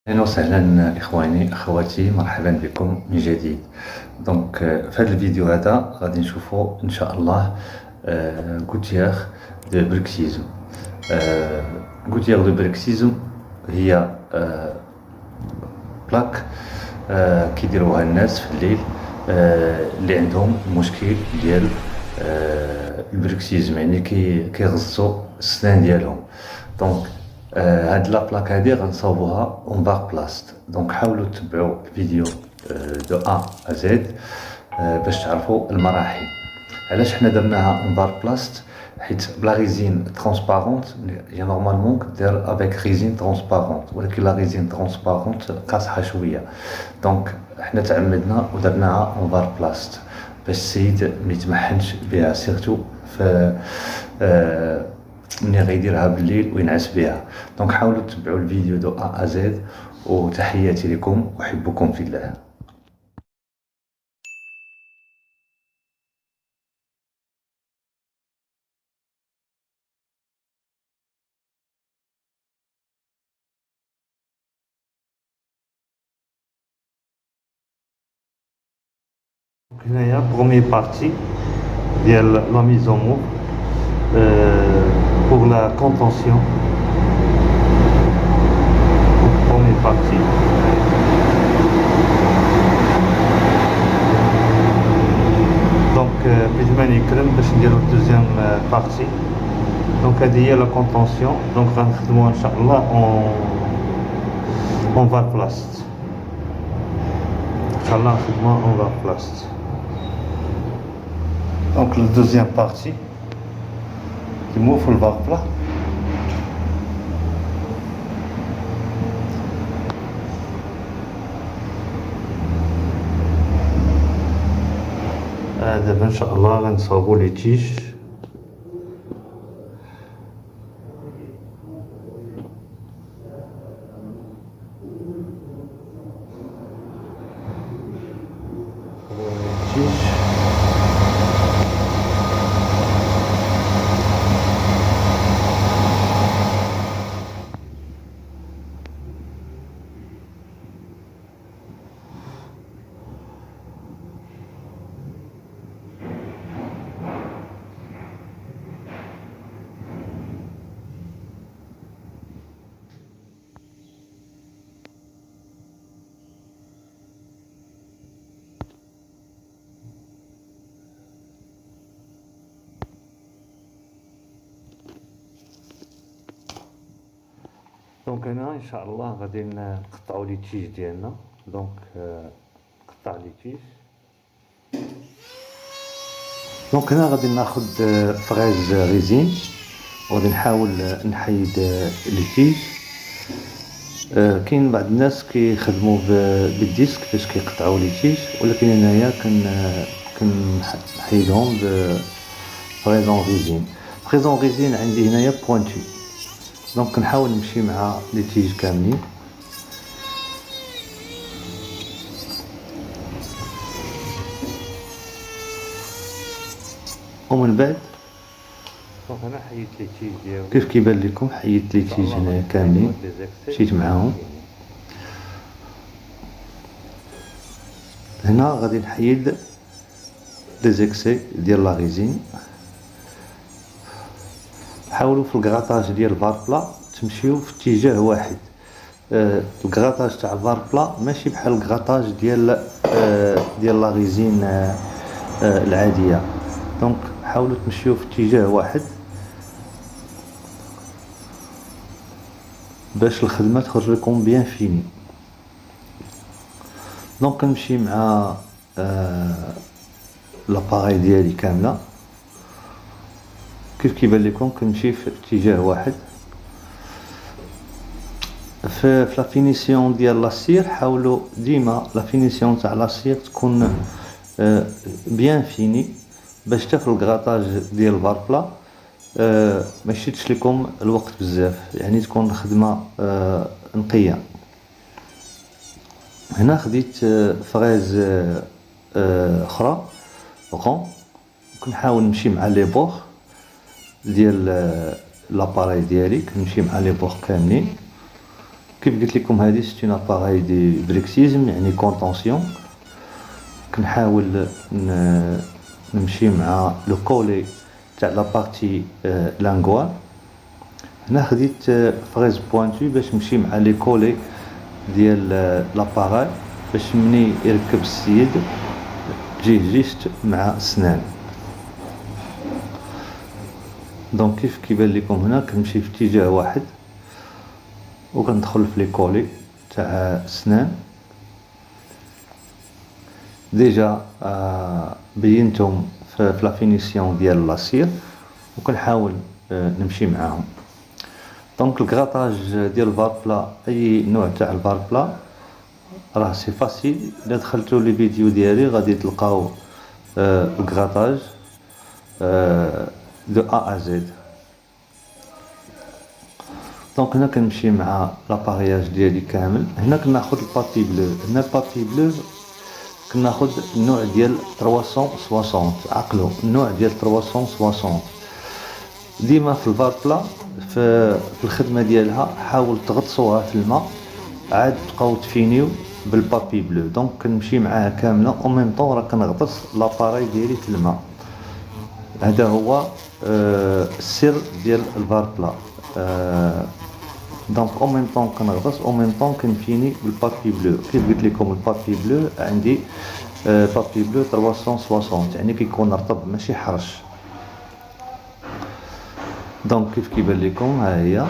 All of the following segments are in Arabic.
اهلا وسهلا اخواني اخواتي، مرحبا بكم من جديد. دونك في هذا الفيديو هذا غادي نشوفوا ان شاء الله غوتيير دو بروكسيزم. غوتيير دو بروكسيزم هي بلاك كيديروها الناس في الليل اللي عندهم مشكل ديال البروكسيزم، يعني كيغصوا السنان ديالهم. دونك هاد لا بلاك هادي غنصاوبوها اون باغ بلاست. دونك حاولوا تتبعوا الفيديو دو ا زد باش تعرفوا المراحل. علاش حنا درناها اون باغ بلاست؟ حيت بلا ريزين ترونسبارونت هي نورمالمون كدير افيك ريزين ترونسبارونت، ولكن لا ريزين ترونسبارونت قاصحه شويه. دونك حنا تعمدنا ودرناها اون باغ بلاست باش السيد ميتمحنش بها، سيرتو في ملي غيديرها بالليل وينعس بها. دونك حاولوا تتبعوا الفيديو دو ا زد، وتحياتي لكم، احبكم في الله. هنايا بروميي بارتي ديال لا ميزون مو pour la contention. Première partie. Donc بجمال يكرم باش نديرو الدوزيام بارتي. دونك هذه هي لا كونطونسيون. دونك غنخدموها ان شاء الله اون فار بلاست. ان شاء الله نخدموها اون فار بلاست. دونك الدوزيام بارتي كيمو في الفار بلا. دابا ان شاء الله غنصاوبو لي تيج. دونك هنا ان شاء الله غادي نقطعوا لي تيج ديالنا. دونك نقطع لي تيج. دونك هنا غادي ناخذ فغاز ريزين وغادي نحاول نحيد لي تيج. كاين بعض الناس كيخدموا بالديسك باش كيقطعوا لي تيج، ولكن انايا كنحيدهم بفريزون ريزين. فريزون ريزين عندي هنايا بوانتي. دونك كنحاول نمشي مع لي تيج كاملين. ومن بعد دونك انا حيدت لي تيج ديالي كيف كيبان لكم. حيدت لي تيج هنايا كاملين، مشيت معاهم. هنا غادي نحيد لي زيكسي ديال لا ريزين. حاولوا في الكراطاج ديال الفار بلا تمشيو في اتجاه واحد. الكراطاج تاع الفار بلا ماشي بحال الكراطاج ديال لا ريزين العاديه. دونك حاولوا تمشيو في اتجاه واحد باش الخدمه تخرج لكم بيان فيني. دونك كنمشي مع لاباغي ديالي كامله كيف كيبان لكم. كنمشي في اتجاه واحد. في لا فينيسيون ديال لاسير حاولوا ديما لا فينيسيون تاع لاسير تكون بيان فيني باش حتى في الكراطاج ديال الفار بلا ما يشدش لكم الوقت بزاف، يعني تكون الخدمه نقيه. هنا خديت فغاز اخرى غون، كنحاول نمشي مع لي بور ديال لاباراي ديالي. كنمشي مع لي بور كاملين كيف قلت لكم هذه سيت اون اباراي دي بريكسيزم يعني كونطونسيون. كنحاول نمشي مع لو كولي تاع لا بارتي لانغوال. هنا خديت فريز بوانتو باش نمشي مع لي كولي ديال لاباراي باش مني يركب السيد تجيه جيست مع السنان. دونك كيف كيبان لكم هنا كنمشي في اتجاه واحد وكندخل في لي كولي تاع السنان. ديجا بينتهم في لا فينيسيون ديال لاسير وكنحاول نمشي معاهم. دونك الكراطاج ديال البار بلا اي نوع تاع البار بلا راه سي فاسيل. الا دخلتو لي فيديو ديالي غادي تلقاو الكراطاج دو ا ا زد. دونك هنا كنمشي مع لابارياج ديالي كامل. هنا كناخذ البابي بلو. هنا البابي بلو كناخذ النوع ديال 360. عقلوا النوع ديال 360. ديما في البار بلا في الخدمه ديالها حاول تغطسوها في الماء عاد تبقاو تفينيو بالبابي بلو. دونك كنمشي معاها كامله او ميم طون راه كنغطس لاباراي ديالي في الماء. هذا هو السر ديال البار بلا. دونك او ميم طون كنغطس او ميم طون كنفيني بالبابي بلو. كيف قلت لكم البابي بلو عندي بابي بلو 360 يعني كيكون رطب ماشي حرش. دونك كيف كيبان لكم ها هي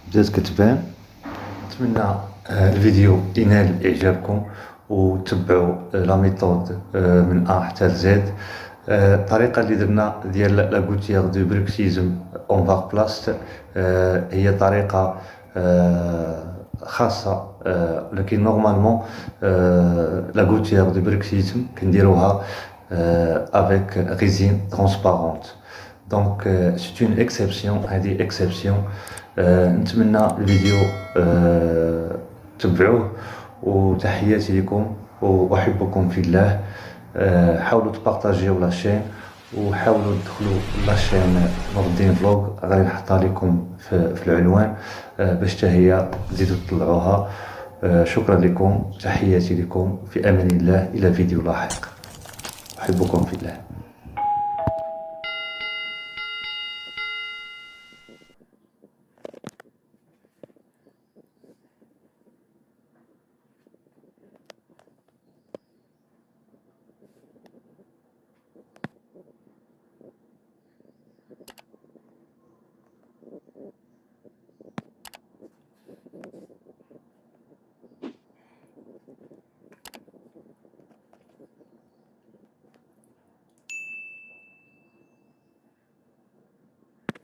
بدات كتبان. نتمنى الفيديو ينال اعجابكم وتبعوا لا ميثود من ا حتى زد. الطريقه اللي درنا ديال لا غوتيير دو بروكسيزم اون فار بلاست هي طريقه خاصه، لكن نورمالمون لا غوتيير دو بروكسيزم كنديروها افيك ريزين ترونسبارونت. دونك سيت اون اكسبسيون. هذه اكسبسيون. نتمنى الفيديو تبعوه وتحياتي لكم واحبكم في الله. حاولوا تبارطاجيو لاشين وحاولوا تدخلوا لاشين نور الدين فلوغ غادي نحطها لكم في العنوان باش حتى هي تزيدوا تطلعوها. شكرا لكم، تحياتي لكم، في امان الله، الى فيديو لاحق. احبكم في الله.